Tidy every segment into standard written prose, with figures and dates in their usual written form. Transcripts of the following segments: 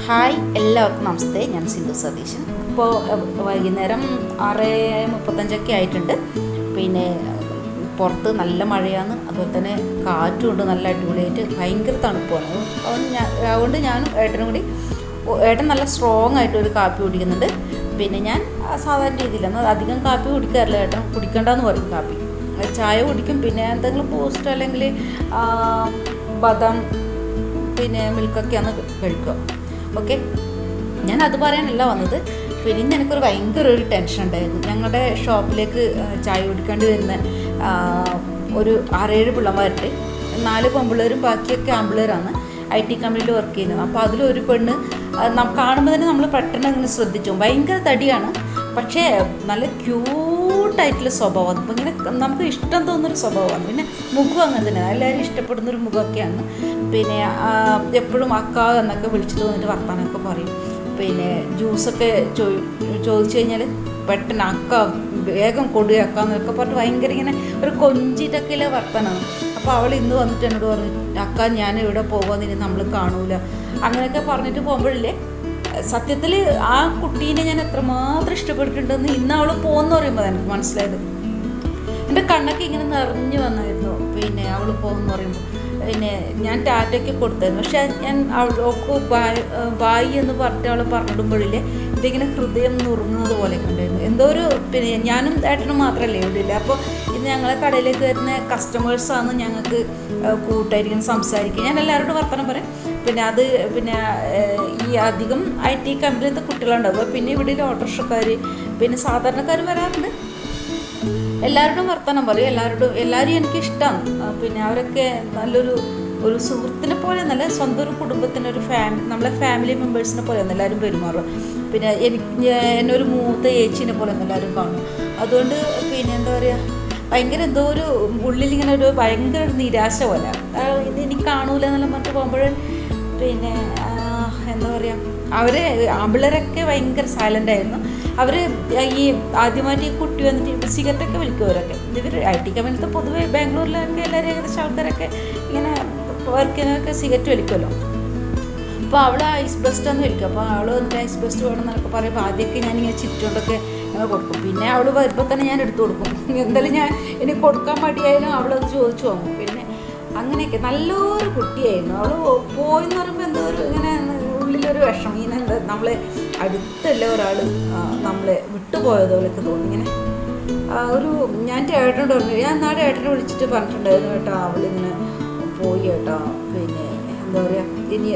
Hi, എല്ലാവർക്കും നമസ്തേ. ഞാൻ സിന്ധു സതീശൻ. ഇപ്പോൾ വൈകുന്നേരം 6:35 ആയിട്ടുണ്ട്. പിന്നെ പുറത്ത് നല്ല മഴയാണ്, അതുപോലെ തന്നെ കാറ്റുമുണ്ട്, നല്ല അടിപൊളിയായിട്ട് ഭയങ്കര തണുപ്പാണ്. അതുകൊണ്ട് ഞാനും ഏട്ടനും കൂടി, ഏട്ടൻ നല്ല സ്ട്രോങ് ആയിട്ട് ഒരു കാപ്പി കുടിക്കുന്നുണ്ട്. പിന്നെ ഞാൻ സാധാരണ രീതിയിലാണ് അധികം കാപ്പി കുടിക്കാറില്ല. ഏട്ടൻ കുടിക്കണ്ടെന്ന് പറയും കാപ്പി. ചായ കുടിക്കും, പിന്നെ എന്തെങ്കിലും ബൂസ്റ്റ് അല്ലെങ്കിൽ ബദാം പിന്നെ മിൽക്കൊക്കെയാണ് കഴിക്കുക. ഓക്കെ, ഞാനത് പറയാനല്ല വന്നത്. പിന്നെ ഇന്ന് എനിക്കൊരു ഭയങ്കര ഒരു ടെൻഷൻ ഉണ്ടായിരുന്നു. ഞങ്ങളുടെ ഷോപ്പിലേക്ക് ചായ കുടിക്കേണ്ടി വരുന്ന ഒരു 6-7 പിള്ളമാരുണ്ട്. 4 പെൺപിള്ളേരും ബാക്കിയൊക്കെ ആൺപിള്ളേരാണ്. IT കമ്പനിയിൽ വർക്ക് ചെയ്യുന്നത്. അപ്പോൾ അതിലൊരു പെണ്ണ് കാണുമ്പോൾ തന്നെ നമ്മൾ പെട്ടെന്ന് അങ്ങനെ ശ്രദ്ധിച്ചു. ഭയങ്കര തടിയാണ്, പക്ഷേ നല്ല ക്യൂട്ടായിട്ടുള്ള സ്വഭാവം. അപ്പം ഇങ്ങനെ നമുക്ക് ഇഷ്ടം തോന്നുന്നൊരു സ്വഭാവമാണ്. പിന്നെ മുഖം അങ്ങനെ തന്നെ എല്ലാവരും ഇഷ്ടപ്പെടുന്നൊരു മുഖമൊക്കെയാണ്. പിന്നെ എപ്പോഴും അക്ക എന്നൊക്കെ വിളിച്ചിട്ട് വന്നിട്ട് വർത്താനമൊക്കെ പറയും. പിന്നെ ജ്യൂസൊക്കെ ചോദിച്ചു കഴിഞ്ഞാൽ പെട്ടെന്ന് അക്ക വേഗം കൊടുക്കുക എന്നൊക്കെ പറഞ്ഞിട്ട് ഭയങ്കര ഇങ്ങനെ ഒരു കൊഞ്ചിട്ടൊക്കെയുള്ള വർത്താനമാണ്. അപ്പോൾ അവൾ ഇന്ന് വന്നിട്ട് എന്നോട് പറഞ്ഞു, അക്ക ഞാൻ ഇവിടെ പോകുമെന്ന് നമ്മൾ കാണൂല അങ്ങനെയൊക്കെ പറഞ്ഞിട്ട് പോകുമ്പോഴില്ലേ, സത്യത്തിൽ ആ കുട്ടീനെ ഞാൻ എത്രമാത്രം ഇഷ്ടപ്പെട്ടിട്ടുണ്ടെന്ന് ഇന്ന് അവൾ പോകുമെന്ന് പറയുമ്പോൾ എനിക്ക് മനസ്സിലായത്. എൻ്റെ കണ്ണൊക്കെ ഇങ്ങനെ നിറഞ്ഞു വന്നായിരുന്നു. പിന്നെ അവൾ പോകുമെന്ന് പറയുമ്പോൾ പിന്നെ ഞാൻ ടാറ്റയ്ക്ക് കൊടുത്തായിരുന്നു. പക്ഷേ ഞാൻ അവൾക്ക് ബായ് എന്ന് പറഞ്ഞിട്ട് അവൾ പറഞ്ഞിടുമ്പോഴില്ലേ, ഇതിങ്ങനെ ഹൃദയം നുറുങ്ങുന്നത് പോലെയൊക്കെ ഉണ്ടായിരുന്നു. എന്തോ ഒരു പിന്നെ ഞാനും ഏട്ടനും മാത്രമല്ലേ ഇവിടില്ല. അപ്പോൾ ഇന്ന് ഞങ്ങളെ കടയിലേക്ക് വരുന്ന കസ്റ്റമേഴ്സാണ് ഞങ്ങൾക്ക് കൂട്ടായിരിക്കും സംസാരിക്കുക. ഞാൻ എല്ലാവരോടും വർത്തമാനം പറയും. പിന്നെ ഈ അധികം IT കമ്പനിയിലത്തെ കുട്ടികളുണ്ടാവുക. പിന്നെ ഇവിടെ ഓട്ടോറിക്ഷക്കാർ പിന്നെ സാധാരണക്കാരും വരാറുണ്ട്. എല്ലാവരോടും വർത്തമാനം പറയും. എല്ലാവരും എനിക്കിഷ്ടമാണ്. പിന്നെ അവരൊക്കെ ഒരു സുഹൃത്തിനെ പോലെ നല്ല സ്വന്തം ഒരു കുടുംബത്തിൻ്റെ നമ്മളെ ഫാമിലി മെമ്പേഴ്സിനെ പോലെയാണ് എല്ലാവരും പെരുമാറുക. പിന്നെ എന്നൊരു മൂത്ത ചേച്ചീനെ പോലെ എല്ലാവരും കാണും. അതുകൊണ്ട് പിന്നെ എന്താ പറയുക, ഭയങ്കര എന്തോ ഒരു ഉള്ളിലിങ്ങനെ ഒരു ഭയങ്കര ഒരു നിരാശ പോലെ. ഇത് എനിക്ക് കാണൂല എന്നെല്ലാം പറഞ്ഞിട്ട് പോകുമ്പോൾ പിന്നെ എന്താ പറയുക, അവർ ആമ്പിള്ളേരൊക്കെ ഭയങ്കര സൈലൻ്റ് ആയിരുന്നു. അവർ ഈ ആദ്യമായിട്ട് ഈ കുട്ടി വന്നിട്ട് സിഗരറ്റൊക്കെ വലിക്കുമവരൊക്കെ. ഇവർ IT കമ്പനിയിലത്തെ പൊതുവെ ബാംഗ്ലൂരിലൊക്കെ എല്ലാവരും ഏകദേശം ആൾക്കാരൊക്കെ ഇങ്ങനെ വർക്കിനൊക്കെ സിഗരറ്റ് വലിക്കുമല്ലോ. അപ്പോൾ അവൾ ഐസ് ബെസ്റ്റാന്ന് വലിക്കും. അപ്പോൾ അവൾ വന്നിട്ട് ഐസ് ബെസ്റ്റ് വേണം എന്നൊക്കെ പറയുമ്പോൾ ആദ്യമൊക്കെ ഞാനിങ്ങനെ ചിറ്റുകൊണ്ടൊക്കെ ഞങ്ങൾ കൊടുക്കും. പിന്നെ അവൾ വരുമ്പോൾ തന്നെ ഞാൻ എടുത്തു കൊടുക്കും. എന്തായാലും ഞാൻ ഇനി കൊടുക്കാൻ മടിയായാലും അവളത് ചോദിച്ചു വാങ്ങും. പിന്നെ അങ്ങനെയൊക്കെ നല്ലൊരു കുട്ടിയായിരുന്നു. അവൾ പോയെന്ന് പറയുമ്പോൾ എന്തോ ഒരു ഇങ്ങനെ ഉള്ളിലൊരു വിഷമം, ഇങ്ങനെ എന്താ നമ്മളെ അടുത്തല്ല ഒരാൾ നമ്മളെ വിട്ടുപോയതുപോലെയൊക്കെ തോന്നി. ഇങ്ങനെ ഞാൻ ഏട്ടനോട് പറഞ്ഞു, ഞാൻ നാളെ ഏട്ടനെ വിളിച്ചിട്ട് പറഞ്ഞിട്ടുണ്ടായിരുന്നു, കേട്ടോ അവളിങ്ങനെ പോയി കേട്ടോ. പിന്നെ എന്താ പറയുക, ഇനി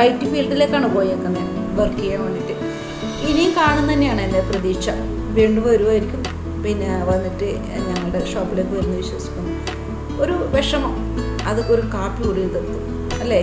IT ഫീൽഡിലേക്കാണ് പോയേക്കുന്നത് വർക്ക് ചെയ്യാൻ വേണ്ടിയിട്ട്. ഇനിയും കാണുന്ന തന്നെയാണ് എൻ്റെ പ്രതീക്ഷ. വീണ്ടും വരുമായിരിക്കും. പിന്നെ വന്നിട്ട് ഞങ്ങളുടെ ഷോപ്പിലേക്ക് വരുന്ന വിശ്വസിക്കുന്നു. ഒരു വിഷമം, അതൊക്കെ ഒരു കാപ്പി കൂടി തീർക്കും അല്ലേ.